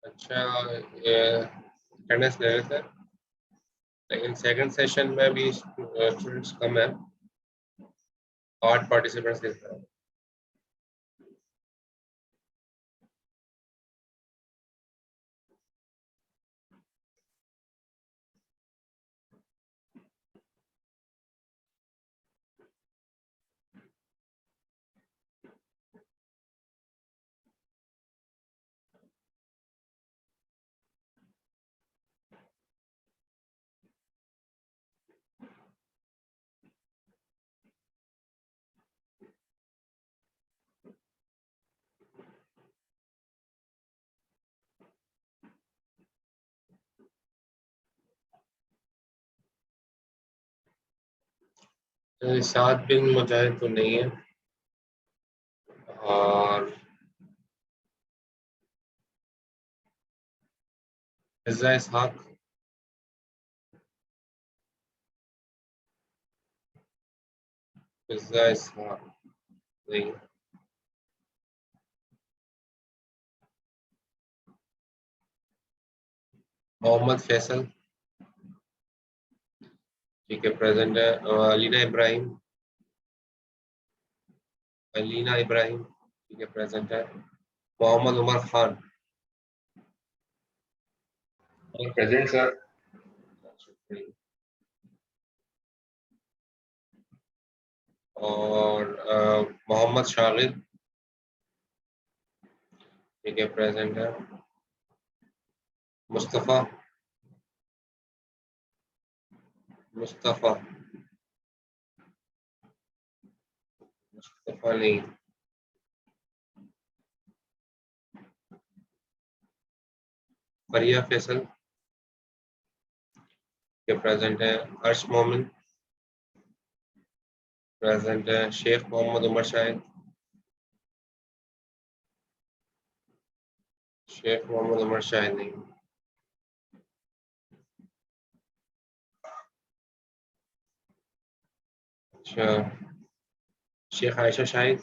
अच्छा, अटेंडेंस ले रहे थे, लेकिन सेकंड सेशन में भी स्टूडेंट्स कम है, 8 पार्टिसिपेंट्स दिख रहे हैं। तो 7 बिन मुजाहिद तो नहीं है, और मिर्जा इसहाक, मिर्जा इसहाक नहीं। मोहम्मद फैसल, ठीक है, प्रेजेंट है। अलीना इब्राहिम, अलीना इब्राहिम, ठीक है, प्रेजेंट है। Mohammad Umar Khan, present sir. और मोहम्मद शागिद, ठीक है, प्रेजेंट है। मुस्तफ़ा, मुस्तफ़ा, मुस्तफ़ा नहीं। फरिया फैसल, के प्रेजेंट है। अर्श मोमिन, प्रेजेंट है। शेख मोहम्मद उमर शाहिद, शेख मोहम्मद उमर शाहिद नहीं। अच्छा, शेख आयशा शाहिद,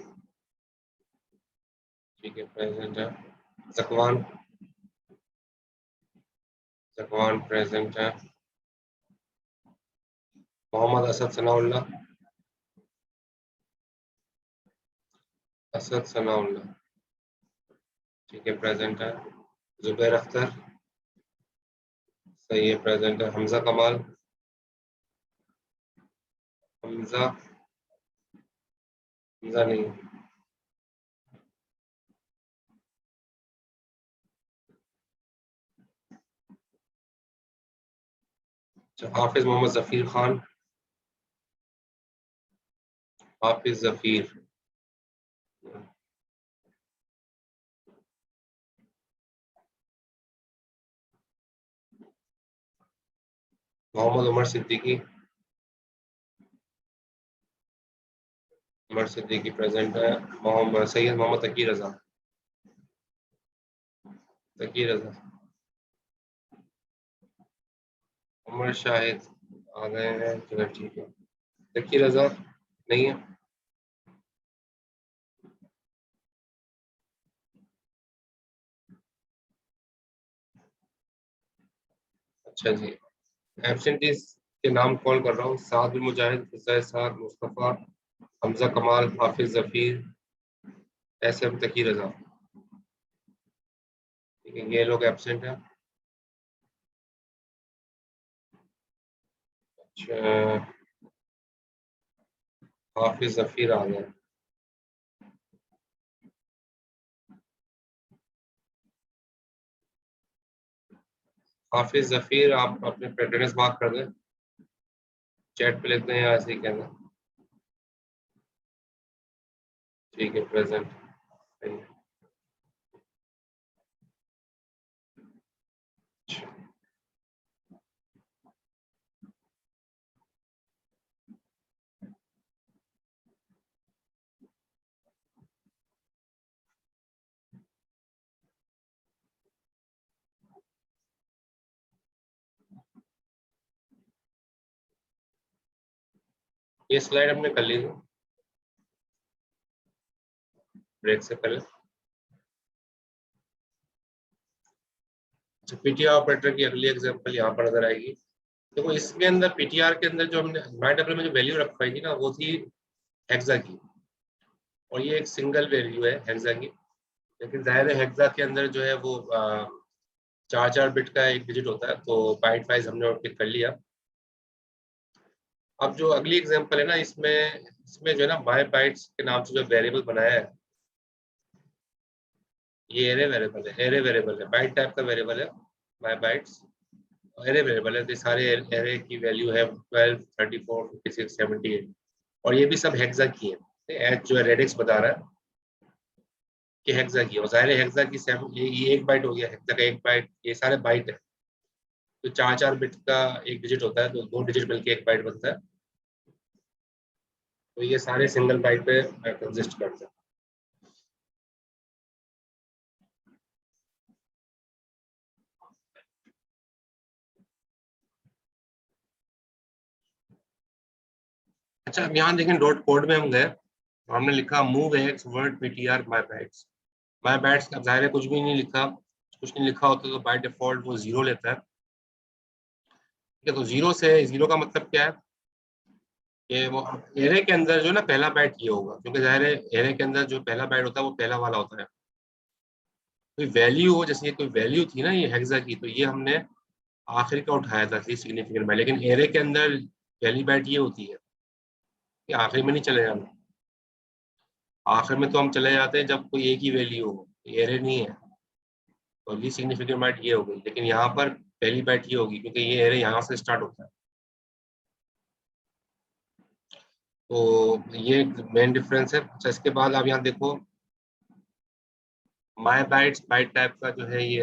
ठीक है, प्रेजेंट है। जकवान, जकवान प्रेजेंट है। मोहम्मद असद सनाउल्लाह, असद सनाउल्लाह, ठीक है, प्रेजेंट है। जुबैर अख्तर, सही है, प्रेजेंट है। हमजा कमाल, हमजा, हमजा नहीं। अच्छा, हाफिज मोहम्मद जफीर खान, हाफिज जफीर, मोहम्मद उमर सिद्दीकी, उमर सिद्दीकी प्रेजेंट है। मोहम्मद सैयद मोहम्मद तकी रजा, तकी रजा। उमर शाहिद आ गए हैं, चलो ठीक है। तकी रजा नहीं है। अच्छा जी, एब्सेंटीज के नाम कॉल कर रहा हूँ। साद बिन मुजाहिद, फिजा इसहाक, मुस्तफ़ा, हमजा कमाल, हाफिज जफीर, एसएम तकी रजा, ठीक है, ये लोग एब्सेंट हैं। अच्छा, हाफिज जफीर आ गए। हाफिज जफीर, आप अपने अटेंडेंस मार्क कर दें, चैट पे लिखते हैं या ऐसे ही कहना। ठीक है, प्रेजेंट। ये स्लाइड हमने कर ली थी ब्रेक से पहले। पीटीआर ऑपरेटर की अगली एग्जांपल यहाँ पर नजर आएगी। देखो इसके अंदर पीटीआर के अंदर जो हमने MyTuple में जो वैल्यू रखवाई थी ना वो थी हेक्सा की, और ये एक सिंगल वैल्यू है हेक्सा की। लेकिन जाहिर है हेक्सा के अंदर जो है वो 4 बिट का एक डिजिट होता है, तो बाइट वाइज हमने पिक कर लिया। अब जो अगली एग्जांपल है ना इसमें इसमें जो है ना माय बाइट्स के नाम से जो वेरिएबल बनाया है, ये एरे वेरिएबल है, बाइट टाइप का वेरिएबल है माय बाइट्स, एरे वेरिएबल है। तो सारे एरे की वैल्यू है 12, 34, 56, 78, और ये भी सब हेक्सा की है। एच जो है रेडिक्स बता रहा है कि हेक्सा की है, और जाहिर है हेक्सा की ये एक बाइट हो गया, हेक्सा का एक बाइट, ये सारे बाइट है। तो 4 बिट का एक डिजिट होता है, तो 2 डिजिट मिलके एक बाइट बनता है। तो ये सारे सिंगल बाइट पे कंसिस्ट करते हैं। अच्छा, अब यहाँ देखें डॉट कोड में हम गए, तो हमने लिखा move x word PTR my bytes. My bytes, अब जाहिर है कुछ भी नहीं लिखा, कुछ नहीं लिखा होता तो बाय डिफॉल्ट वो 0 लेता है। ठीक है, तो 0 से 0 का मतलब क्या है कि वो एरे के अंदर जो ना पहला बाइट ये होगा, क्योंकि जाहिर है एरे के अंदर जो पहला बाइट होता है वो पहला वाला होता है। कोई वैल्यू हो, जैसे ये कोई वैल्यू थी ना ये हेक्सा की, तो ये हमने आखिरी का उठाया था सिग्निफिकेंट बाइट, लेकिन एरे के अंदर पहली बाइट ये होती है कि आखिरी में नहीं चले जाना। आखिर में तो हम चले जाते हैं जब कोई एक ही वैल्यू हो, एरे नहीं है, तो ली सिग्निफिकेंट बाइट ये हो गई। लेकिन यहाँ पर पहली बाइट ये होगी क्योंकि ये एरे यहाँ से स्टार्ट होता है। तो ये मेन डिफरेंस है। अच्छा, इसके बाद आप यहाँ देखो माय बाइट्स बाइट टाइप का जो है ये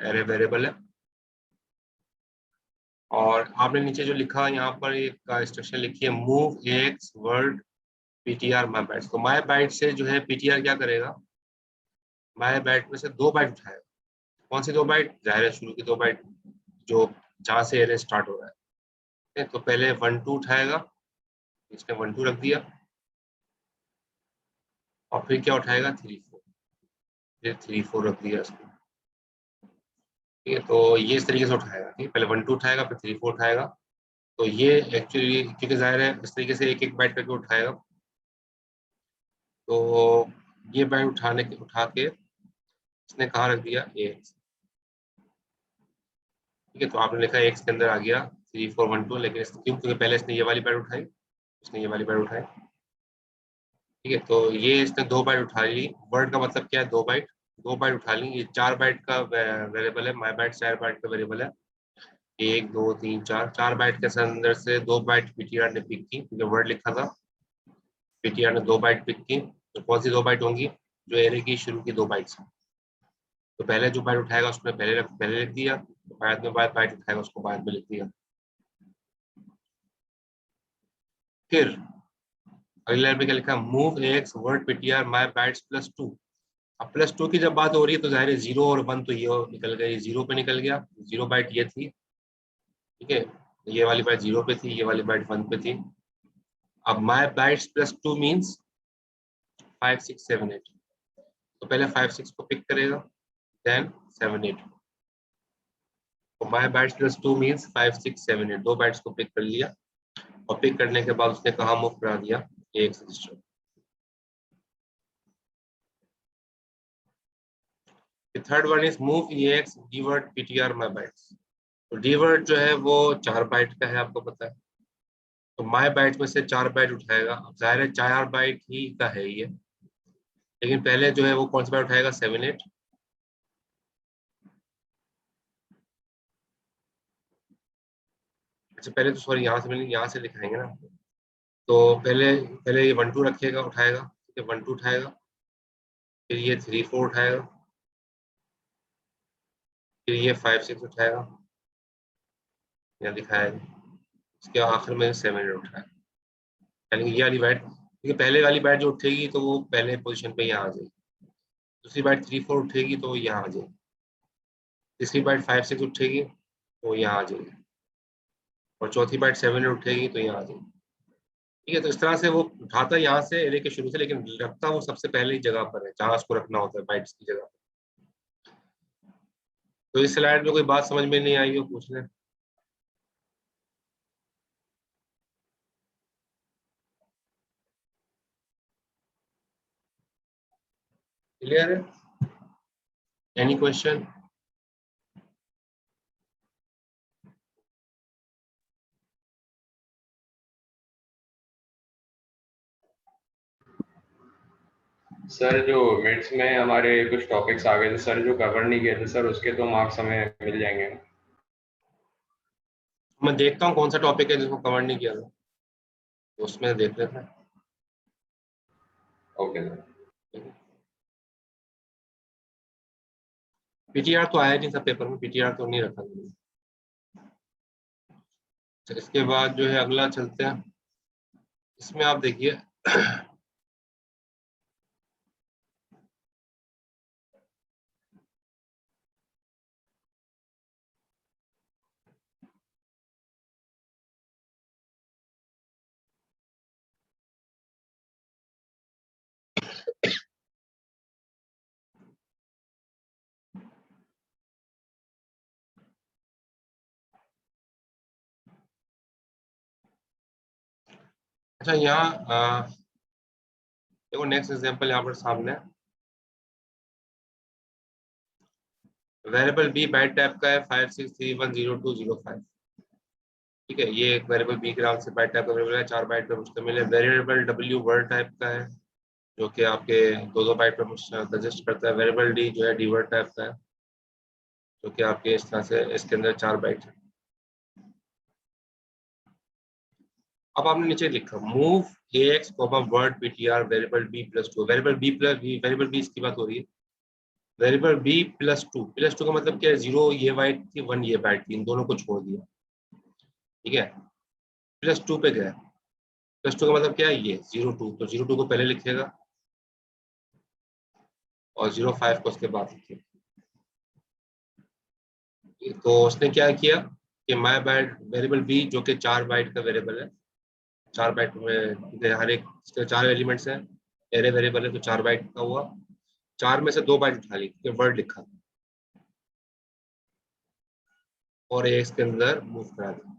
एरे वेरिएबल है, और आपने नीचे जो लिखा यहाँ पर एक इंस्ट्रक्शन लिखी है move x word PTR my bytes. तो माय बाइट से जो है पीटीआर क्या करेगा, माय बाइट में से 2 बाइट उठाएगा। कौन सी 2 बाइट, जाहिर है शुरू की 2 बाइट जो जहाँ से एरे स्टार्ट हो रहा है। ठीक है, तो पहले 1 2 उठाएगा, इसने 1 2 रख दिया, और फिर क्या उठाएगा 3 4, फिर 3 4 रख दिया इसको। ठीक है, तो ये इस तरीके से उठाएगा। ठीक है, पहले 1 2 उठाएगा, फिर 3 4 उठाएगा। तो ये एक्चुअली क्योंकि जाहिर है इस तरीके से एक एक बाइट करके उठाएगा, तो ये बाइट उठा के इसने कहाँ रख दिया, एक्स। ठीक है, तो आपने लिखा एक्स के अंदर आ गया 3 4 1 2, लेकिन क्यों, क्योंकि पहले इसने ये वाली बाइट उठाई, इसने ये वाली बाइट उठाई। ठीक है, तो ये इसने 2 बाइट उठा ली। वर्ड का मतलब क्या है, 2 बाइट, 2 बाइट उठा ली। ये 4 बाइट का वेरिएबल है, माई बाइट 4 बाइट का वेरिएबल है। 1 2 3 4, 4 बाइट के अंदर से 2 बाइट पीटीआर ने पिक की, क्योंकि वर्ड लिखा था। पीटीआर ने 2 बाइट पिक की, तो कौन सी 2 बाइट होंगी, जो एरे की शुरू की 2 बाइट्स हैं। तो पहले जो बाइट उठाएगा उसने पहले लिख दिया, तो बाद में बाइट उठाएगा उसको बाद में लिख दिया। फिर अगले लाइन में क्या लिखा, मूव एक्स वर्ड पीटीआर माई बाइट्स +2। अब +2 की जब बात हो रही है तो जाहिर है 0 और 1 तो ये निकल गया, ये 0 पे निकल गया, 0 बाइट ये थी। ठीक है, ये वाली बाइट 0 पे थी, ये वाली बाइट 1 पे थी। अब माई बाइट्स +2 मीन्स 5 6 7 8, तो पहले 5 6 को पिक करेगा, देन 7 8। तो माई बाइट्स +2 मीन्स 5 6 7 8, 2 बाइट्स को पिक कर लिया, और पिक करने के बाद उसने कहाँ मूव करा दिया, एक register. Third one is move EX डीवर्ट PTR my bytes. तो डीवर्ट जो है वो 4 बाइट का है, आपको पता है। तो माई बाइट में से 4 बाइट उठाएगा। अब जाहिर है 4 बाइट ही का है ये, लेकिन पहले जो है वो कौन सा बाइट उठाएगा, 7 8। अच्छा, पहले तो सॉरी यहाँ से मैंने यहाँ से लिखाएंगे ना, तो पहले पहले ये 1 2 रखिएगा, उठाएगा। ठीक है, 1 2 उठाएगा, फिर ये 3 4 उठाएगा, फिर ये 5 6 उठाएगा, यहाँ दिखाएगा, इसके आखिर में 7 8 उठाएगा। यानी कि ये वाली बाइट, क्योंकि पहले वाली बाइट जो उठेगी तो वो पहले पोजीशन पे यहाँ आ जाएगी। दूसरी बाइट 3 4 उठेगी तो वो यहाँ आ जाएगी। तीसरी बाइट 5 6 उठेगी तो यहाँ आ जाएगी, और चौथी बाइट 7 8 उठेगी तो यहाँ आ जाएगी। ठीक है, तो इस तरह से वो उठाता यहाँ से एरे के शुरू से, लेकिन रखता वो सबसे पहले ही जगह पर है जहाँ उसको रखना होता है बाइट्स की जगह। तो इस स्लाइड में कोई बात समझ में नहीं आई हो पूछ लें। क्लियर है? Any question? सर जो मिड्स में हमारे कुछ टॉपिक्स आ गए थे सर, जो कवर नहीं किए थे सर, उसके तो मार्क्स हमें मिल जाएंगे। मैं देखता हूँ कौन सा टॉपिक है जिसको कवर नहीं किया था, तो उसमें देख लेते हैं। Okay sir. पीटीआर तो आया नहीं था पेपर में, पीटीआर तो नहीं रखा मैंने। इसके बाद जो है अगला चलते हैं, इसमें आप देखिए अच्छा यहाँ देखो नेक्स्ट एग्जांपल यहाँ पर सामने, वेरिएबल बी बाइट टाइप का है 56310205। ठीक है, ये एक वेरिएबल बी के नाम से बाइट टाइप का वेरिएबल है, 4 बाइट पे मुश्तमिल है। वेरिएबल डब्ल्यू वर्ड टाइप का है, जो कि आपके 2 बाइट पे कंसिस्ट करता है। वेरिएबल डी जो है डी वर्ड टाइप का है, जो कि आपके इस तरह से इसके अंदर 4 बाइट है। अब आपने नीचे लिखा move ax word ptr variable b plus 2। Variable B इसकी बात हो रही है। वेरिएबल b प्लस टू का मतलब क्या है? 0 ये बाइट थी, 1 ये बाइट थी, इन दोनों को छोड़ दिया। ठीक है, प्लस 2 पे गया। प्लस 2 का मतलब क्या है? ये 02, तो 02 को पहले लिखेगा और 05 को उसके बाद लिखेगा। तो उसने क्या किया कि माई बाइट वेरिएबल बी जो कि 4 बाइट का वेरिएबल है, 4 बाइट में हर एक 4 एलिमेंट्स हैं, एरे वेरिएबल है, तो 4 बाइट का हुआ। 4 में से 2 बाइट उठा ली, वर्ड लिखा और एक्स के अंदर मूव करा दिया।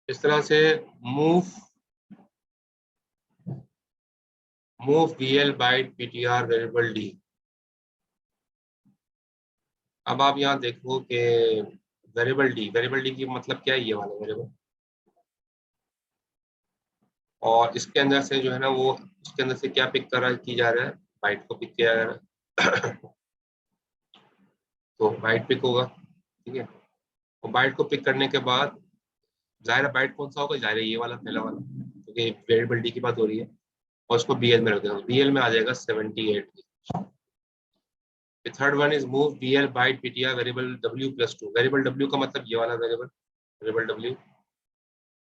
इस तरह से move V L byte ptr variable D. अब आप यहाँ देखो कि वेरिएबल डी की मतलब क्या है? ये वाला वेरिएबल, और इसके अंदर से जो है ना वो उसके अंदर से क्या पिक करा की जा रहा है? बाइट को पिक किया जा रहा है तो बाइट पिक होगा। ठीक है, और बाइट को पिक करने के बाद जाहिर है बाइट कौन सा होगा? जाहिर है ये वाला, पहला वाला, क्योंकि वेरिएबल डी की बात हो रही है। और उसको बीएल में रख देगा, बीएल में आ जाएगा 78। The third one is move BL byte PTR variable W plus 2। Variable W का मतलब ये वाला वेरिएबल W।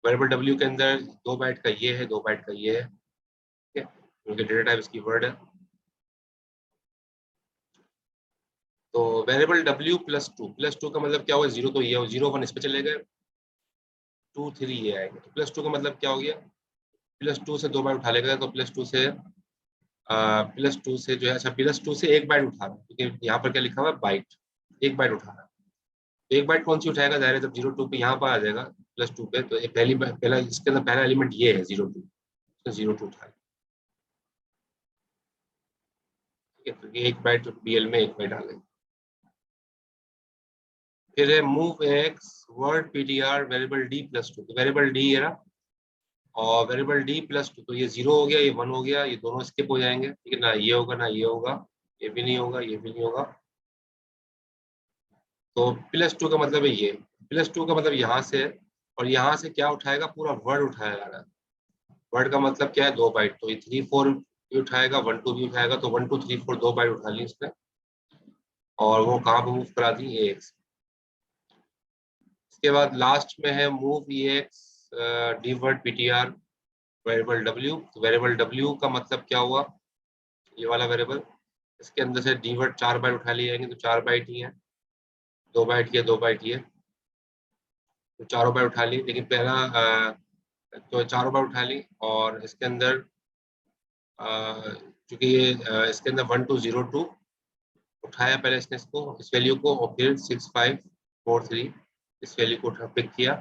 वेरिएबल W के अंदर 2 बाइट का ये है, 2 बाइट का ये है। ठीक है, क्योंकि डेटा टाइप इसकी वर्ड है। तो वेरिएबल W प्लस टू का मतलब क्या होगा? 0 तो ये हो, 0 1 इस पे चले गए, 2 3 ये आएगा। तो प्लस 2 का मतलब क्या हो गया? प्लस 2 से 2 बाइट उठा लेगा, तो प्लस टू से जो है, अच्छा प्लस 2 से 1 बाइट उठा रहा है, क्योंकि यहाँ पर क्या लिखा हुआ है? बाइट, 1 बाइट उठा रहा है। तो 1 बाइट कौन सी उठाएगा? जाहिर है जब 02 पे यहाँ पर आ जाएगा प्लस 2 पे, तो पहला इसके अंदर पहला एलिमेंट ये है 02, तो 02 उठाएगा। ठीक है, तो ये 1 बाइट बीएल में 1 बाइट डालेंगे। फिर है move x word PTR variable D plus 2। तो वेरिएबल डी है ना, और वेरिएबल डी प्लस 2, तो ये 0 हो गया, ये 1 हो गया, ये दोनों स्किप हो जाएंगे। ठीक है ना, ये होगा ना ये होगा, ये भी नहीं होगा, ये भी नहीं होगा। तो प्लस 2 का मतलब है ये, प्लस 2 का मतलब यहाँ से, और यहाँ से क्या उठाएगा? पूरा वर्ड उठाया जा रहा है। वर्ड का मतलब क्या है? 2 बाइट, तो ये 3 4 भी उठाएगा, 1 2 भी उठाएगा, तो 1 2 3 4 2 बाइट उठा ली इसने, और वो कहाँ पे मूव करा दी? ए एक्स। इसके बाद लास्ट में है move EAX dword PTR variable W. तो वेरिएबल डब्ल्यू का मतलब क्या हुआ? ये वाला वेरिएबल, इसके अंदर से डी वर्ड 4 बाइट उठा लिए जाएंगे, तो 4 बाइट ही है, 2 बाइट ये 2 बाइट ये, तो चारों बाइट उठा ली। लेकिन पहला तो चारों बार उठा ली, और इसके अंदर चूंकि ये इसके अंदर 1202 उठाया पहले इसने इसको, इस वैल्यू को, और फिर 6543 इस वैल्यू को उठा पिक किया,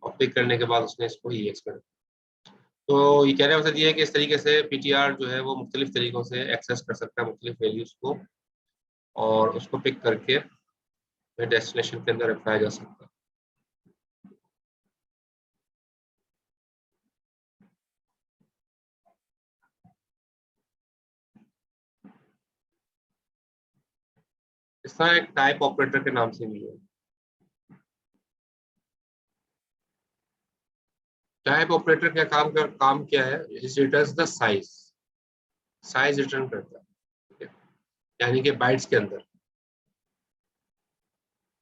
और पिक करने के बाद उसने इसको EX कर। तो ये कहने का मतलब ये है कि इस तरीके से PTR जो है वो मुख्तलिफ तरीकों से एक्सेस कर सकता है मुख्तलिफ वैल्यूज को, और उसको पिक करके डेस्टिनेशन के अंदर रखाया जा सकता है। इसका एक टाइप ऑपरेटर के नाम से भी है। टाइप ऑपरेटर का काम क्या है? It returns the size, size return करता है, ठीक है? यानी कि बाइट्स के अंदर।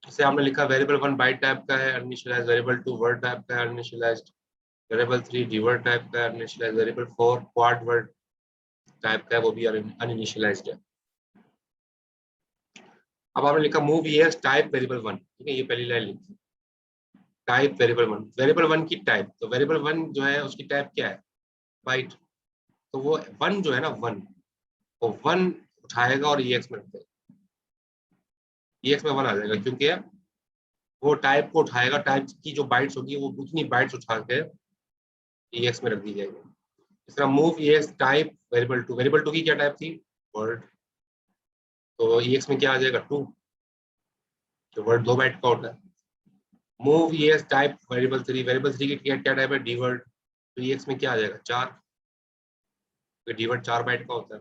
जैसे आपने लिखा वेरिएबल 1 बाइट टाइप का है अनइनिशियलाइज्ड, वेरिएबल 2 वर्ड टाइप का है अनइनिशियलाइज्ड, वेरिएबल 3 डीवर्ड टाइप का है अनइनिशियलाइज्ड, वेरिएबल 4 क्वाड वर्ड टाइप का है, वो भी अनइनिशियलाइज्ड है। अब आपने लिखा मूव ईएक्स टाइप वेरिएबल 1, ठीक है? ये पहली लाइन लिखी, टाइप वेरिएबल 1, वेरिएबल 1 की टाइप, तो वेरिएबल 1 जो है उसकी टाइप क्या है? बाइट। तो वो 1 जो है ना 1, वो 1 उठाएगा और EX में रख देगा, EX में 1 आ जाएगा, क्योंकि वो टाइप को उठाएगा, टाइप की जो बाइट्स होगी वो उतनी बाइट्स उठा के EX में रख दी जाएगी। इस तरह move EX type variable 2, variable 2 की क्या टाइप थी? वर्ड। तो EX में क्या आ जाएगा? 2, तो वर्ड 2 बाइट का होता है। Move EX type variable 3, variable 3 की क्या टाइप है? D word. तो EX में क्या आ जाएगा? 4, तो डी वर्ड 4 बाइट का होता है।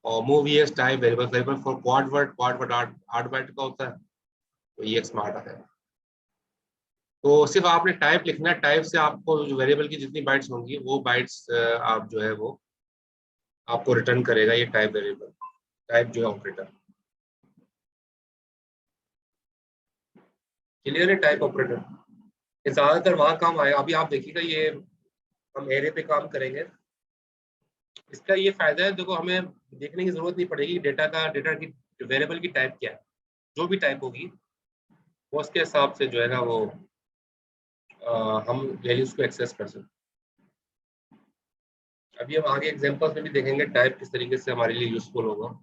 और move EX type variable, variable for quad word, quad word 8 byte का होता है, तो EX में 8 आ जाएगा। तो सिर्फ आपने टाइप लिखना है, टाइप से आपको जो वेरिएबल की जितनी बाइट्स होंगी वो बाइट्स आप जो है वो आपको रिटर्न करेगा ये टाइप वेरिएबल, टाइप जो है ऑपरेटर। क्लियर है टाइप ऑपरेटर? ये ज्यादातर वहां काम आएगा। अभी आप देखिएगा, ये हम एरे पे काम करेंगे। इसका ये फायदा है, देखो हमें देखने की जरूरत नहीं पड़ेगी डेटा की वेरिएबल की टाइप क्या है। जो भी टाइप होगी वो उसके हिसाब से जो है ना वो हम वैल्यूज को एक्सेस कर सकते हैं। अभी हम आगे एग्जांपल्स में भी देखेंगे टाइप किस तरीके से हमारे लिए यूजफुल होगा।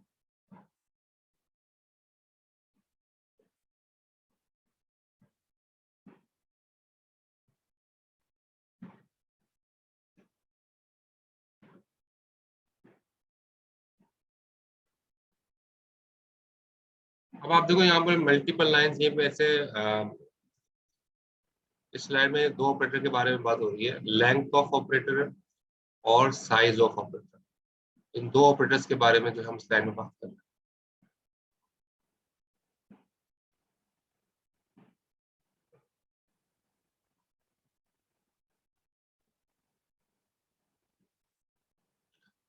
अब आप देखो यहाँ पर मल्टीपल लाइंस, ये ऐसे इस स्लाइड में दो ऑपरेटर के बारे में बात हो रही है, लेंथ ऑफ ऑपरेटर और साइज ऑफ ऑपरेटर। इन दो ऑपरेटर्स के बारे में जो हम स्लाइड में बात कर रहे हैं।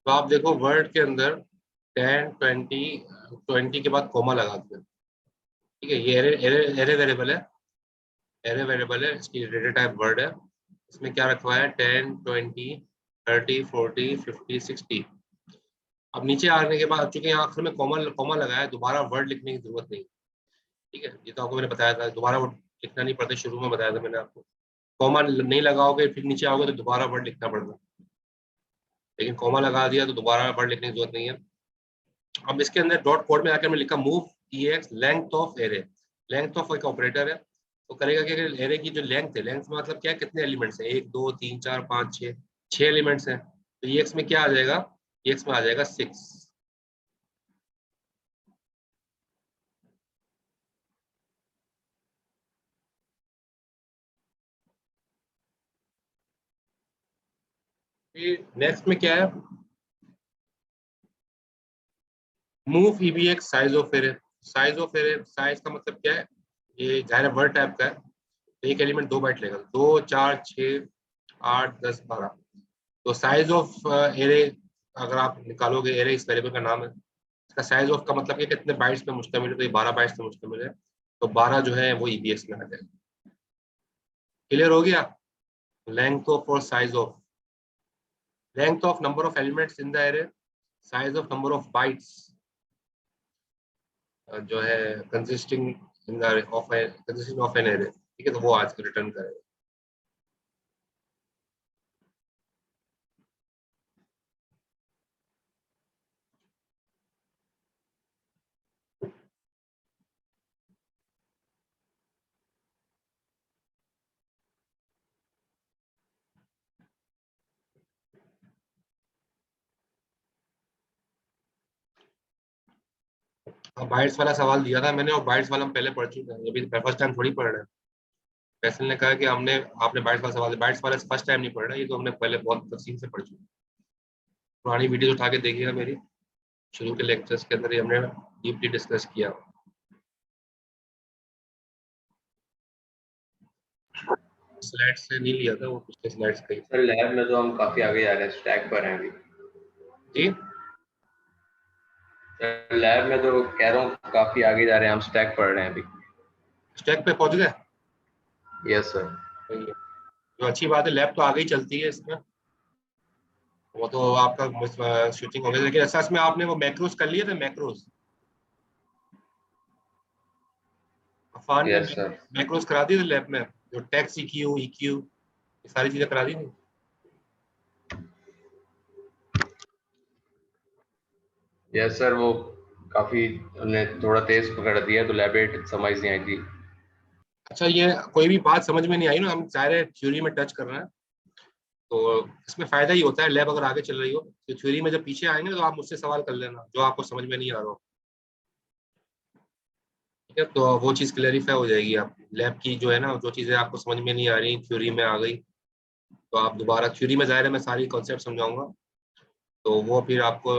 तो आप देखो वर्ड के अंदर 10 20 20 के बाद कॉमा लगा दिया, ठीक है? ये एरे एरे एरे वेरिएबल है, एरे वेरिएबल है, इसकी डेटा टाइप वर्ड है। इसमें क्या रखा हुआ है? 10 20 30 40 50 60। अब नीचे आने के बाद चूंकि यहाँ आखिर में कॉमा कॉमा लगा है, दोबारा वर्ड लिखने की जरूरत नहीं, ठीक है? ये तो आपको मैंने बताया था, दोबारा वर्ड लिखना नहीं पड़ता, शुरू में बताया था मैंने आपको। कॉमा नहीं लगाओगे फिर नीचे आओगे तो दोबारा वर्ड लिखना पड़ता, लेकिन कॉमा लगा दिया तो दोबारा वर्ड लिखने की जरूरत नहीं है। अब इसके अंदर डॉट कोड में आकर मैं लिखा move EX length of array. Length of एक ऑपरेटर है, तो करेगा कि एरे की जो लेंथ है, लेंथ मतलब क्या है? कितने एलिमेंट्स है? 1 2 3 4 5 6, 6 एलिमेंट्स हैं। तो EX में क्या आ जाएगा? EX में आ जाएगा 6। नेक्स्ट में क्या है? Move EBX size of array. Size of array, size का मतलब क्या है? ये जाहिर वर्ड टाइप का है, तो एक एलिमेंट 2 बाइट लेगा, 2 4 6 8 10 12। तो साइज ऑफ एरे अगर आप निकालोगे, एरे इस वेरिएबल का नाम है, इसका साइज ऑफ का मतलब ये कितने बाइट्स पे मुश्तमिल है, तो ये 12 बाइट्स पे मुश्तमिल है, तो 12 जो है वो EBX में आ जाएगा। क्लियर हो गया? लेंथ ऑफ और size of, length of number of elements in the array, size of number of bytes जो है consisting in the of consisting of an array, ठीक है? तो वो आज रिटर्न करेगा। बाइट्स वाला सवाल दिया था मैंने, और बाइट्स वाला हम पहले पढ़ चुके हैं, ये भी फर्स्ट टाइम थोड़ी पढ़ रहे हैं। फैसल ने कहा कि हमने आपने बाइट्स वाला सवाल, बाइट्स वाला फर्स्ट टाइम नहीं पढ़ रहा, ये तो हमने पहले बहुत तफसील से पढ़ चुके हैं। पुरानी वीडियो उठा के देखिएगा मेरी, शुरू के लेक्चर्स के अंदर ये हमने डीपली डिस्कस किया। स्लाइड से नहीं लिया था वो, पिछले स्लाइड्स का ही। सर लैब में तो हम काफी आगे जा रहे हैं, स्टैक पर हैं अभी। जी लैब में तो कह रहा हूँ काफी आगे जा रहे हैं, हम स्टैक पढ़ रहे हैं अभी। स्टैक पे पहुंच गए। Yes sir. सही है। तो अच्छी बात है, लैब तो आगे ही चलती है इसमें, वो तो आपका स्विचिंग हो गया, लेकिन असल में आपने वो मैक्रोस कर लिए थे, मैक्रोस अफान ने यस सर। मैक्रोस करा दी थी लैब में, जो टेक्स्ट EQ EQ ये सारी चीजें करा दी थी। यस सर, वो काफी हमने थोड़ा तेज पकड़ दिया तो लैब 8 समझ नहीं आई थी। अच्छा, ये कोई भी बात समझ में नहीं आई ना, हम सारे थ्योरी में टच कर रहे हैं, तो इसमें फायदा ही होता है लैब अगर आगे चल रही हो, तो थ्योरी में जब पीछे आएंगे तो आप मुझसे सवाल कर लेना जो आपको समझ में नहीं आ रहा हो। ठीक है, तो वो चीज़ क्लेरिफाई हो जाएगी, आप लैब की जो है ना, जो चीज़ें आपको समझ में नहीं आ रही थ्योरी में आ गई, तो आप दोबारा थ्योरी में, ज़ाहिर है मैं सारी कॉन्सेप्ट समझाऊंगा, तो वो फिर आपको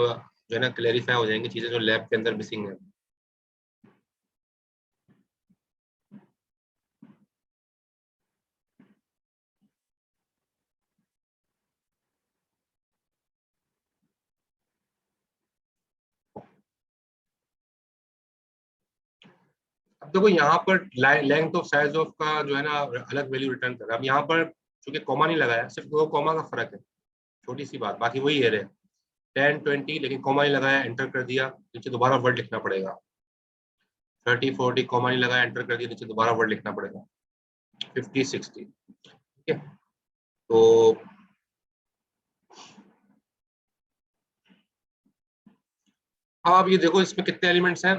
जो है ना क्लेरिफाई हो जाएंगी चीज़ें जो लैब के अंदर मिसिंग है। अब देखो यहाँ पर लेंथ ऑफ साइज ऑफ का जो है ना अलग वैल्यू रिटर्न कर रहा है। अब यहाँ पर चूंकि कॉमा नहीं लगाया, सिर्फ दो कॉमा का फर्क है, छोटी सी बात, बाकी वही है 10 20, लेकिन कॉमा नहीं लगाया, एंटर कर दिया, नीचे दोबारा वर्ड लिखना पड़ेगा। 30 40 कॉमा नहीं लगाया, एंटर कर दिया, नीचे दोबारा वर्ड लिखना पड़ेगा। 50 60, ठीक है। तो अब आप ये देखो इसमें कितने एलिमेंट्स हैं,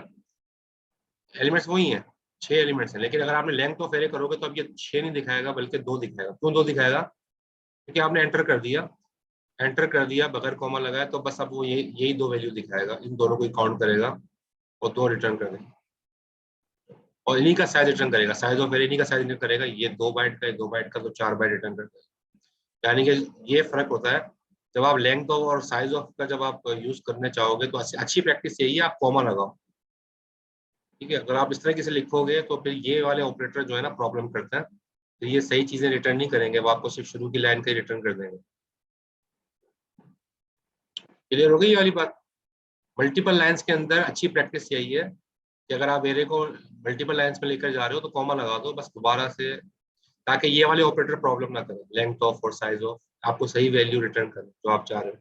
एलिमेंट्स वही हैं, 6 एलिमेंट्स हैं, लेकिन अगर आपने लेंथ ऑफ एरे करोगे तो अब ये 6 नहीं दिखाएगा बल्कि 2 दिखाएगा। क्यों 2 दिखाएगा? क्योंकि आपने एंटर कर दिया, एंटर कर दिया बगैर कॉमा लगाया, तो बस अब वो यही 2 वैल्यू दिखाएगा, इन दोनों को काउंट करेगा और 2 रिटर्न कर देगा, और इन्हीं का साइज रिटर्न करेगा, साइज ऑफ एरे इन्हीं का साइज रिटर्न करेगा, ये 2 बाइट का, ये 2 बाइट का, तो 4 बाइट रिटर्न कर देगा। यानी कि ये फर्क होता है, जब आप लेंथ ऑफ और साइज ऑफ का जब आप यूज करने चाहोगे तो अच्छी प्रैक्टिस यही है, आप कॉमा लगाओ। ठीक है, अगर आप इस तरीके से लिखोगे तो फिर ये वाले ऑपरेटर जो है ना प्रॉब्लम करते हैं, तो ये सही चीजें रिटर्न नहीं करेंगे, वो आपको सिर्फ शुरू की लाइन का ही रिटर्न कर देंगे। क्लियर हो गई ये वाली बात? मल्टीपल लाइंस के अंदर अच्छी प्रैक्टिस यही है कि अगर आप एरे को मल्टीपल लाइंस में लेकर जा रहे हो तो कॉमा लगा दो बस दोबारा से, ताकि ये वाले ऑपरेटर प्रॉब्लम ना करें, लेंथ ऑफ और साइज ऑफ आपको सही वैल्यू रिटर्न करें जो आप चाह रहे हो।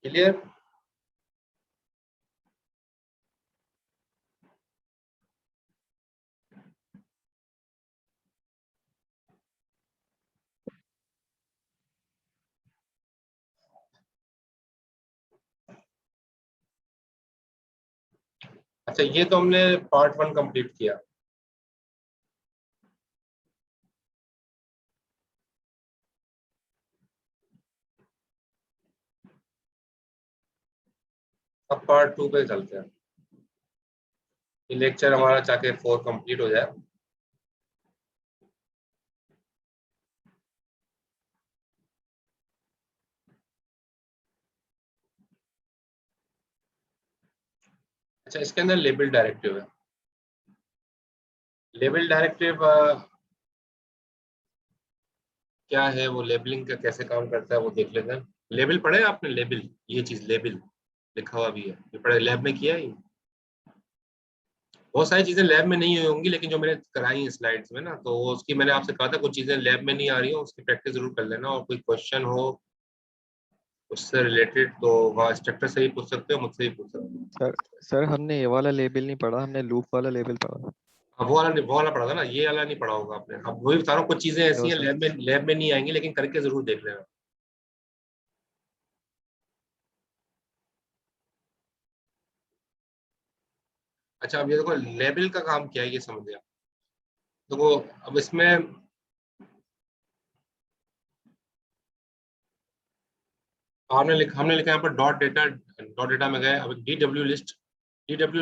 क्लियर? अच्छा, ये तो हमने पार्ट 1 कंप्लीट किया। अब पार्ट 2 पे चलते हैं, ये लेक्चर हमारा चाहे 4 कंप्लीट हो जाए। अच्छा, इसके अंदर लेबल डायरेक्टिव है। लेबल डायरेक्टिव क्या है, वो लेबलिंग का कैसे काम करता है वो देख लेते हैं। लेबल पढ़े हैं आपने? लेबल, ये चीज लेबल लिखा हुआ भी है, ये पढ़े, लैब में किया है ये? बहुत सारी चीजें लैब में नहीं हुई होंगी, लेकिन जो मैंने कराई है स्लाइड्स में ना, तो वो उसकी मैंने आपसे कहा था कुछ चीजें लैब में नहीं आ रही हो उसकी प्रैक्टिस जरूर कर लेना, और कोई क्वेश्चन हो उससे रिलेटेड तो वहाँ इंस्ट्रक्टर से ही पूछ सकते हो, मुझसे ही पूछ सकते हो। सर सर हमने ये वाला लेबल नहीं पढ़ा, हमने लूप वाला लेबल पढ़ा। अब वो वाला पढ़ा था ना, ये वाला नहीं पढ़ा होगा आपने। अब वही बता रहा हूँ, कुछ चीजें ऐसी नो हैं सर। लैब में नहीं आएंगी, लेकिन करके जरूर देख लेना। अच्छा, अब ये देखो लेबल का काम क्या है ये समझ गया। देखो अब इसमें हमने लिखा यहाँ पर डॉट डेटा में गए। अब DW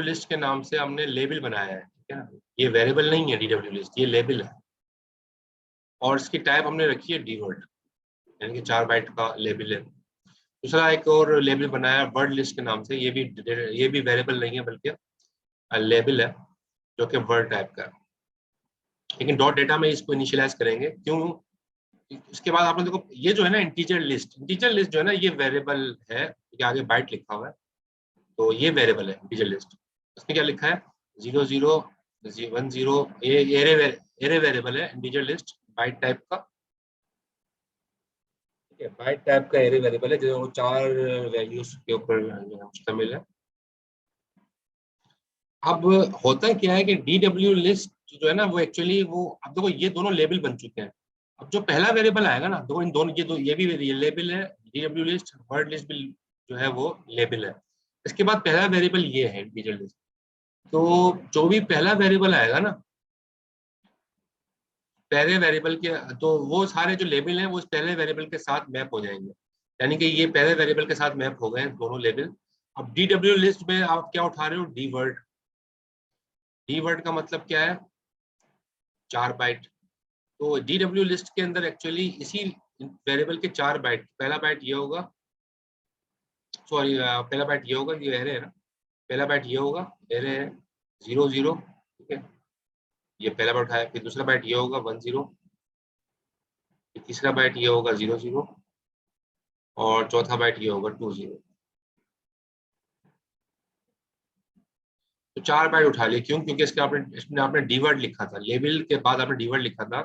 लिस्ट के नाम से हमने लेबल बनाया है, ठीक है ना। ये वेरिएबल नहीं है DW लिस्ट, ये लेबल है। और इसकी टाइप हमने रखी है dword, यानी कि 4 बाइट का लेबल है। दूसरा एक और लेबल बनाया वर्ड लिस्ट के नाम से, ये भी वेरिएबल नहीं है बल्कि लेबल है, जो कि वर्ड टाइप का है। लेकिन डॉट डेटा में इसको इनिशियलाइज करेंगे, क्यों? इसके बाद आपने देखो ये जो है ना इंटीजर लिस्ट जो है ना, ये वेरिएबल है, क्योंकि आगे बाइट लिखा हुआ है, तो ये वेरिएबल है इंटीजर लिस्ट। इसमें क्या लिखा है 00 10, ये एरे वेरिएबल है इंटीजर लिस्ट बाइट टाइप का, ठीक है। बाइट टाइप का एरे वेरिएबल है जो 4 वैल्यूज के ऊपर मुश्तमिल है। अब होता क्या है कि DW लिस्ट जो है ना वो एक्चुअली वो, अब देखो ये दोनों लेबल बन चुके हैं। अब जो पहला वेरिएबल आएगा ना, देखो इन दोनों ये भी लेबल है, DW लिस्ट वर्ड लिस्ट भी जो है वो लेबल है। इसके बाद पहला वेरिएबल ये है इंटीजर लिस्ट। तो जो भी पहला वेरिएबल आएगा ना, पहले वेरिएबल के, तो वो सारे जो लेबल हैं वो उस पहले वेरिएबल के साथ मैप हो जाएंगे, यानी कि ये पहले वेरिएबल के साथ मैप हो गए दोनों लेबल। अब DW लिस्ट में आप क्या उठा रहे हो, डी वर्ड का मतलब क्या है 4 बाइट। तो DW लिस्ट के अंदर एक्चुअली इसी वेरिएबल के 4 बाइट, पहला बाइट ये होगा, सॉरी पहला बाइट ये होगा, ये एरे है ना, पहला बाइट ये होगा, एरे है 00, ठीक है, ये पहला बाइट उठाया। फिर दूसरा बाइट ये होगा 10, फिर तीसरा बाइट ये होगा 00, और चौथा बाइट ये होगा 20। तो 4 बाइट उठा लिए, क्यों? क्योंकि इसमें आपने डीवर्ड लिखा था, लेबल के बाद आपने डीवर्ड लिखा था।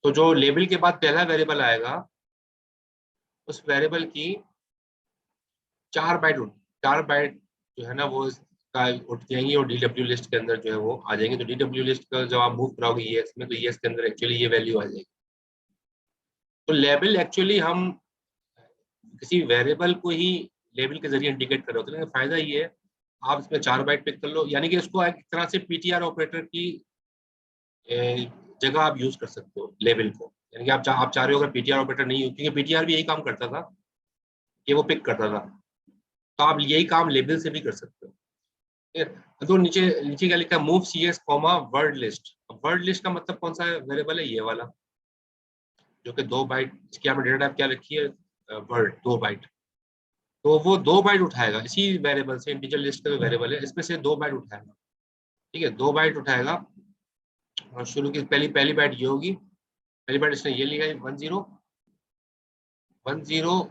तो जो लेबल के बाद पहला वेरिएबल आएगा उस वेरिएबल की 4 बाइट जो है ना वो उठ जाएंगी, और DW लिस्ट के अंदर जो है वो आ जाएंगे। तो DW लिस्ट का जब आप मूव कराओगे ES में, तो ES के अंदर एक्चुअली ये वैल्यू आ जाएगी। तो लेबल एक्चुअली हम किसी वेरिएबल को ही लेबल के जरिए इंडिकेट कर रहे होते हैं, लेकिन फायदा ये है आप इसमें 4 बाइट पिक कर लो, यानी कि इसको एक तरह से PTR ऑपरेटर की जगह आप यूज कर सकते हो लेबल को। यानी कि आप चाह रहे हो अगर PTR ऑपरेटर नहीं हो, क्योंकि PTR भी यही काम करता था कि वो पिक करता था, तो आप यही काम लेबल से भी कर सकते हो, ठीक है। तो नीचे नीचे क्या लिखा है, move CS comma word list. Word list का मतलब कौन सा वेरिएबल है, ये वाला, जो कि 2 बाइट, इसकी आपने डेटा टाइप क्या रखी है वर्ड 2 बाइट। तो वो 2 बाइट उठाएगा इसी वेरिएबल से, इंटीजर लिस्ट का जो वेरिएबल है इसमें से 2 बाइट उठाएगा, ठीक है, 2 बाइट उठाएगा। और शुरू की पहली बाइट ये होगी, पहली बाइट इसने ये लिखा है 10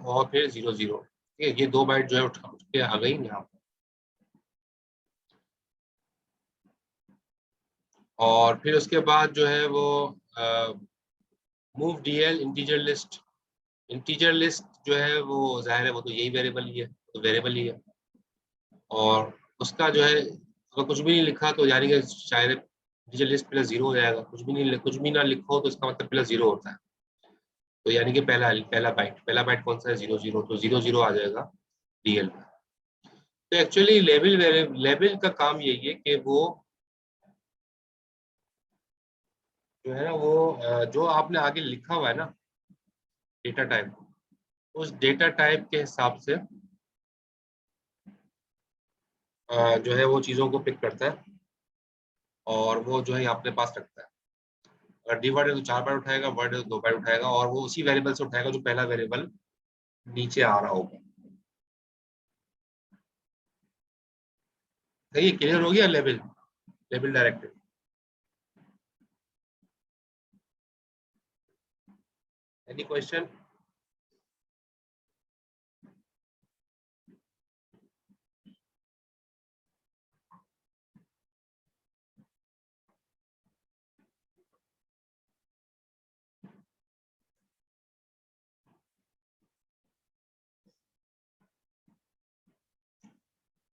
और फिर 00, ठीक है। ये 2 बाइट जो है उठ के आ गई यहाँ पर। और फिर उसके बाद जो है वो मूव DL इंटीजर लिस्ट जो है वो जाहिर है वो तो यही वेरिएबल ही है, तो वेरिएबल ही है। और उसका जो है अगर कुछ भी नहीं लिखा तो यानी कि शायद इंटीजर लिस्ट प्लस 0 हो जाएगा, कुछ भी ना लिखो तो इसका मतलब प्लस 0 होता है। तो यानी कि पहला बाइट कौन सा है 00, तो 00 आ जाएगा DL में। तो एक्चुअली लेबल का काम यही है कि वो जो है ना वो जो आपने आगे लिखा हुआ है ना डेटा टाइप, उस डेटा टाइप के हिसाब से जो है वो चीज़ों को पिक करता है, और वो जो है अपने पास रखता है। अगर डीवर्ड है तो 4 बार उठाएगा, वर्ड है तो 2 बार उठाएगा, और वो उसी वेरिएबल से उठाएगा जो पहला वेरिएबल नीचे आ रहा होगा। सही है, क्लियर हो गया लेबल डायरेक्टिव। Any question?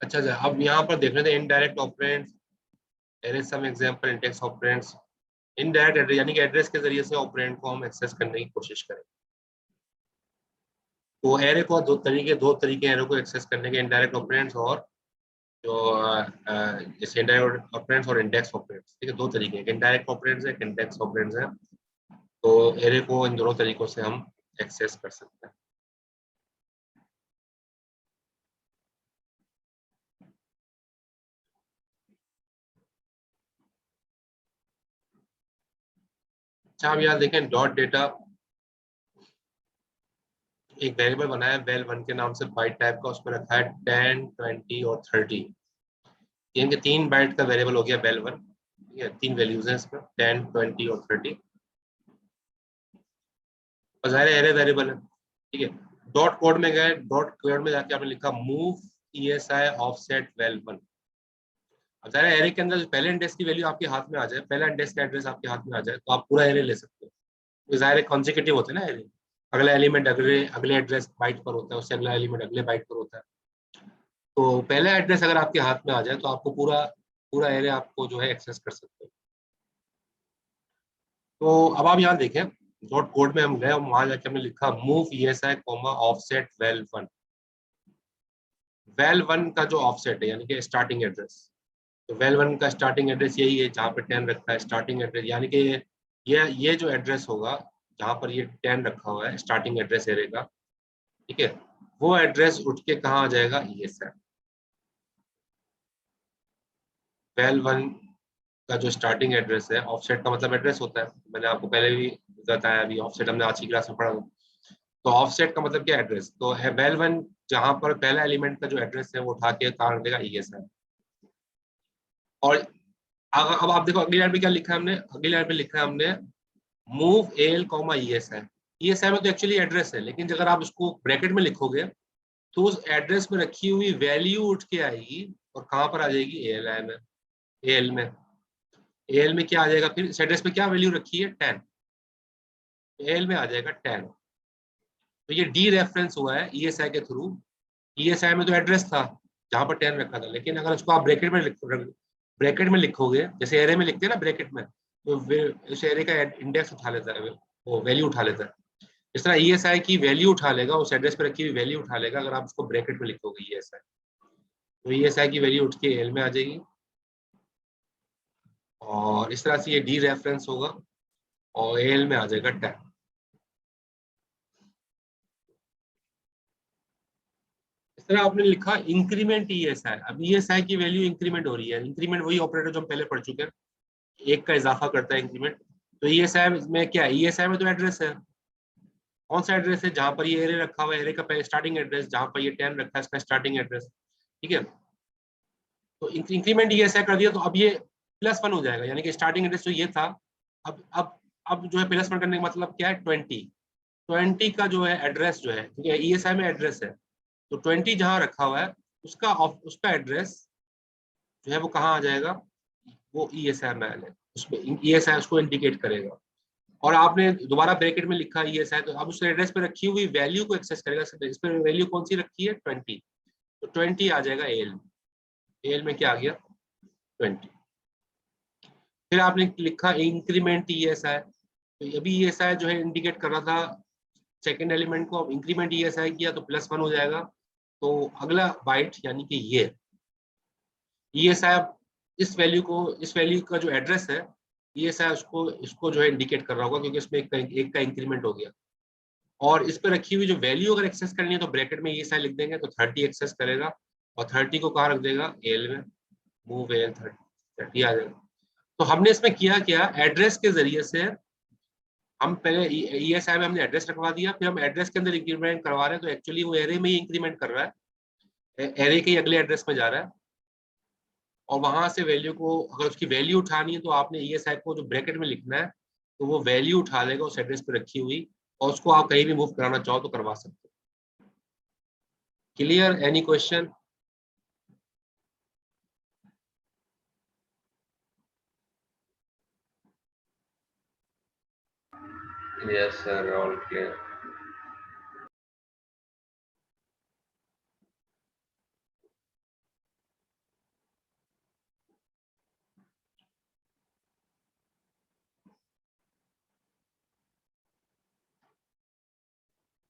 अच्छा, अब यहाँ पर देख रहे थे indirect operands, array sum example index operands. Indirect address यानी कि एड्रेस के जरिए से ऑपरेंड को हम एक्सेस करने की कोशिश करें। तो एरे को दो तरीके एरे को एक्सेस करने के, इनडायरेक्ट ऑपरेंड्स और जो जैसे इनडायरेक्ट ऑपरेंड्स और इंडेक्स ऑपरेंड्स, ठीक है, 2 तरीके हैं, इनडायरेक्ट ऑपरेंड्स है, इंडेक्स ऑपरेंड्स है। तो एरे को इन दोनों तरीकों से हम एक्सेस कर सकते हैं। अच्छा अब यहाँ देखें डॉट डेटा, एक वेरिएबल बनाया वेल वन के नाम से बाइट टाइप का, उसमें रखा है 10, 20 और 30। इनके 3 बाइट का वेरिएबल हो गया वेल वन। ठीक है, 3 वैल्यूज हैं इसमें 10, 20 और 30। और ज़ाहिर है एरे वेरिएबल है। ठीक है, डॉट कोड में गए, डॉट कोड में जाके आपने लिखा move ESI offset well one. अब ज़ाहिर है एरे के अंदर पहले इंडेक्स की वैल्यू आपके हाथ में आ जाए, पहला इंडेक्स का एड्रेस आपके हाथ में आ जाए, तो आप पूरा एरे ले सकते हो। तो ज़ाहिर है कॉन्जिक्यूटिव होते हैं ना एरे, अगला एलिमेंट अगले अगले एड्रेस बाइट पर होता है, उससे अगला एलिमेंट अगले बाइट पर होता है। तो पहला एड्रेस अगर आपके हाथ में आ जाए तो आपको पूरा पूरा एरे आपको जो है एक्सेस कर सकते हो। तो अब आप यहाँ देखें डॉट कोड में हम गए, वहां जाके हमने लिखा move ESI offset well one. Well one का जो ऑफसेट है यानी कि स्टार्टिंग एड्रेस, तो वेल वन का स्टार्टिंग एड्रेस यही है जहाँ पे 10 रखा है स्टार्टिंग एड्रेस, यानी कि ये जो एड्रेस होगा जहाँ पर ये 10 रखा हुआ है स्टार्टिंग एड्रेस एरे का, ठीक है, वो एड्रेस उठ के कहाँ आ जाएगा ESI। वेल वन का जो स्टार्टिंग एड्रेस है, ऑफसेट का मतलब एड्रेस होता है, मैंने आपको पहले भी बताया, अभी ऑफसेट हमने आज की क्लास में पढ़ा। तो ऑफसेट का मतलब क्या एड्रेस, तो है वेल वन जहां पर पहला एलिमेंट का जो एड्रेस है वो उठा के कहाँ रख देगा ESI। और अब आप देखो अगली लाइन में क्या लिखा है हमने, अगली लाइन में लिखा है हमने मूव AL ESI। ESI में तो एक्चुअली एड्रेस है, लेकिन अगर आप उसको ब्रैकेट में लिखोगे तो उस एड्रेस में रखी हुई वैल्यू उठ के आएगी और कहाँ पर आ जाएगी ALI में, AL में। AL में क्या आ जाएगा फिर, इस एड्रेस में क्या वैल्यू रखी है 10, AL में आ जाएगा 10। तो ये डी रेफरेंस हुआ है ESI के थ्रू। ESI में तो एड्रेस था जहां पर 10 रखा था, लेकिन अगर उसको आप ब्रैकेट में लिखोगे, जैसे एरे में लिखते हैं ना ब्रैकेट में, तो उस एरे का इंडेक्स उठा लेता है, वो वैल्यू उठा लेता है। इस तरह ESI की वैल्यू उठा लेगा, उस एड्रेस पर रखी हुई वैल्यू उठा लेगा अगर आप उसको ब्रैकेट में लिखोगे ESI, तो ESI की वैल्यू उठ के एल में आ जाएगी। और इस तरह से ये डी रेफरेंस होगा और एल में आ जाएगा 10। इस तरह आपने लिखा इंक्रीमेंट ESI। अब ESI की वैल्यू इंक्रीमेंट हो रही है, इंक्रीमेंट वही ऑपरेटर जो हम पहले पढ़ चुके हैं, एक का इजाफा करता है इंक्रीमेंट। तो ESI में क्या है, ESI में तो एड्रेस है, कौन सा एड्रेस है जहां पर ये एरे रखा हुआ है, एरे का स्टार्टिंग एड्रेस जहां पर ये 10 रखा है इसका स्टार्टिंग एड्रेस। ठीक है, तो इंक्रीमेंट ESI कर दिया तो अब ये +1 हो जाएगा, यानी कि स्टार्टिंग एड्रेस जो ये था, अब जो है +1 करने का मतलब क्या है, 20 का जो है एड्रेस जो है, ठीक है, ESI में एड्रेस है, तो 20 जहां रखा हुआ है उसका एड्रेस जो है वो कहाँ आ जाएगा, वो ESI में आएगा, उसमें ESI उसको इंडिकेट करेगा। और आपने दोबारा ब्रैकेट में लिखा ESI, तो अब उस एड्रेस पे रखी हुई वैल्यू को एक्सेस करेगा। इस पर वैल्यू कौन सी रखी है 20, तो 20 आ जाएगा एल में क्या आ गया 20। फिर आपने लिखा इंक्रीमेंट ESI, तो अभी ESI जो है इंडिकेट कर रहा था सेकेंड एलिमेंट को, अब इंक्रीमेंट ESI किया तो +1 हो जाएगा। तो अगला बाइट यानी कि ये ESI इस वैल्यू का जो एड्रेस है ESI इसको जो है इंडिकेट कर रहा होगा, क्योंकि इसमें एक का इंक्रीमेंट हो गया। और इस पर रखी हुई जो वैल्यू अगर एक्सेस करनी है तो ब्रैकेट में ESI लिख देंगे, तो 30 एक्सेस करेगा और 30 को कहाँ रख देगा, एल में, मूव एल 30 आ जाएगा। तो हमने इसमें किया क्या, एड्रेस के जरिए से हम पहले ESI में हमने एड्रेस रखवा दिया, फिर हम एड्रेस के अंदर इंक्रीमेंट करवा रहे हैं, तो एक्चुअली वो एरे में ही इंक्रीमेंट कर रहा है, एरे के अगले एड्रेस में जा रहा है। और वहां से वैल्यू को अगर उसकी वैल्यू उठानी है तो आपने ESI को जो ब्रैकेट में लिखना है, तो वो वैल्यू उठा लेगा उस एड्रेस पे रखी हुई, और उसको आप कहीं भी मूव कराना चाहो तो करवा सकते हो। Clear, any question? Yes, sir, all clear.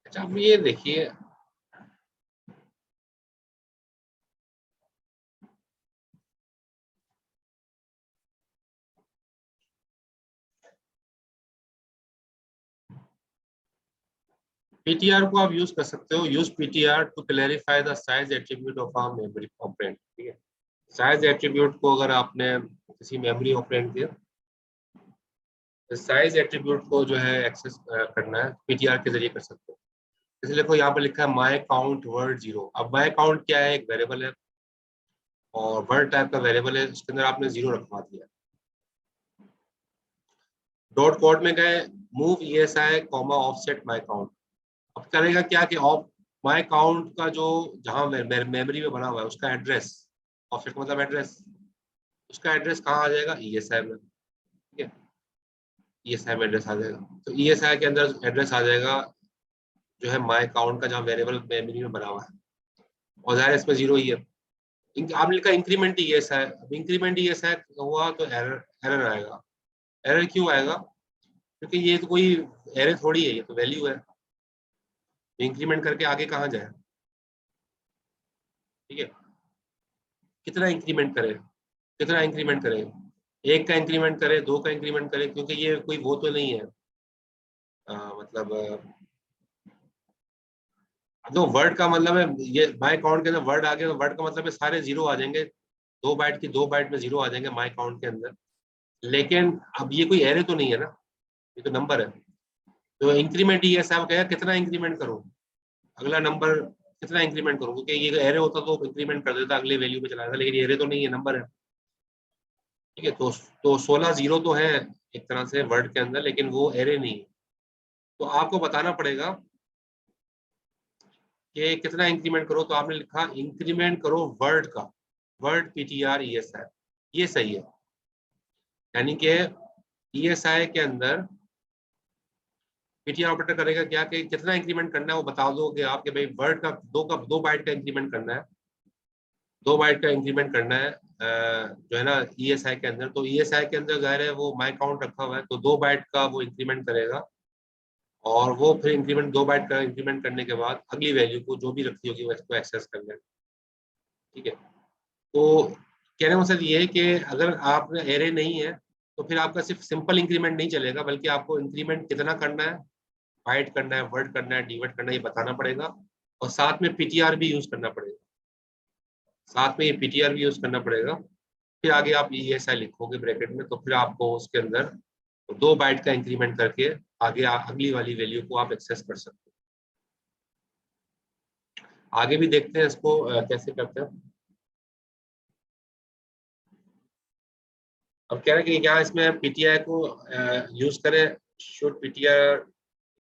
अच्छा अब ये देखिए, PTR को आप यूज कर सकते हो, use PTR to clarify the size attribute of our memory operand. ठीक है, साइज एट्रीब्यूट को अगर आपने किसी मेमोरी ऑपरेंड के साइज एट्रीब्यूट को जो है एक्सेस करना है पीटीआर के जरिए कर सकते हो। इसलिए देखो यहाँ पर लिखा है माई काउंट वर्ड 0। अब माई काउंट क्या है, एक वेरिएबल है और वर्ड टाइप का वेरिएबल है, उसके अंदर आपने 0 रखवा दिया। डॉट कोड में गए मूव ESI कॉमा ऑफसेट माई काउंट। अब करेगा क्या कि ऑफ माई काउंट का जो जहां मेमोरी में बना हुआ है उसका एड्रेस, ऑफसेट मतलब एड्रेस, उसका एड्रेस कहाँ आ जाएगा, ESI में। ठीक है, ESI में एड्रेस आ जाएगा। तो ESI के अंदर एड्रेस आ जाएगा जो है माई काउंट का, जहाँ वेरिएबल मेमोरी में बना हुआ है, और ज़ाहिर इसमें 0 ही है। आपने लिखा इंक्रीमेंट ESI। अब इंक्रीमेंट ESI हुआ तो एरर आएगा। एरर क्यों आएगा, क्योंकि ये तो कोई एरर थोड़ी है, ये तो वैल्यू है। इंक्रीमेंट करके आगे कहाँ जाए। ठीक है, कितना इंक्रीमेंट करे, कितना इंक्रीमेंट करे, 1 का इंक्रीमेंट करे, 2 का इंक्रीमेंट करे, क्योंकि ये कोई वो तो नहीं है मतलब तो वर्ड का मतलब है ये माई काउंट के अंदर वर्ड आ गया तो वर्ड का मतलब है सारे 0 आ जाएंगे, 2 बाइट की 2 बाइट में 0 आ जाएंगे माई काउंट के अंदर। लेकिन अब ये कोई एरे तो नहीं है ना, ये तो नंबर है। तो इंक्रीमेंट ये साहब कहेगा कितना इंक्रीमेंट करूं, अगला नंबर कितना इंक्रीमेंट करूं, क्योंकि ये एरे होता तो इंक्रीमेंट कर देता, अगले वैल्यू पे चला जाता, लेकिन ये एरे तो नहीं है, नंबर है। ठीक है, तो 16 0 तो है एक तरह से वर्ड के अंदर, लेकिन वो एरे नहीं है। तो आपको बताना पड़ेगा कि कितना इंक्रीमेंट करो। तो आपने लिखा इंक्रीमेंट करो वर्ड का, वर्ड PTR ESI, ये सही है। यानी कि ESI के अंदर PTR ऑपरेटर करेगा क्या कि कितना इंक्रीमेंट करना है वो बता दोगे आप कि भाई वर्ड का 2 बाइट का इंक्रीमेंट करना है, 2 बाइट का इंक्रीमेंट करना है जो है ना ESI के अंदर। तो ESI के अंदर जाहिर है वो माई काउंट रखा हुआ है, तो 2 बाइट का वो इंक्रीमेंट करेगा, और वो फिर इंक्रीमेंट 2 बाइट का इंक्रीमेंट करने के बाद अगली वैल्यू को जो भी रखी होगी उसको एक्सेस कर लेगा। ठीक है, तो कहने का मतलब ये है कि अगर आप एरे नहीं है तो फिर आपका सिर्फ सिंपल इंक्रीमेंट नहीं चलेगा, बल्कि आपको इंक्रीमेंट कितना करना है, बाइट करना है, वर्ड करना है, डिविड करना है, ये बताना पड़ेगा। और साथ में PTR भी यूज करना पड़ेगा, साथ में ये PTR भी यूज करना पड़ेगा। फिर आगे आप ESI लिखोगे ब्रैकेट में, तो फिर आपको उसके अंदर 2 बाइट का इंक्रीमेंट करके आगे अगली वाली वैल्यू को आप एक्सेस कर सकते हो। आगे भी देखते हैं इसको कैसे करते हैं। अब कह रहे हैं कि यहाँ इसमें PTI को यूज करें, शुड PTR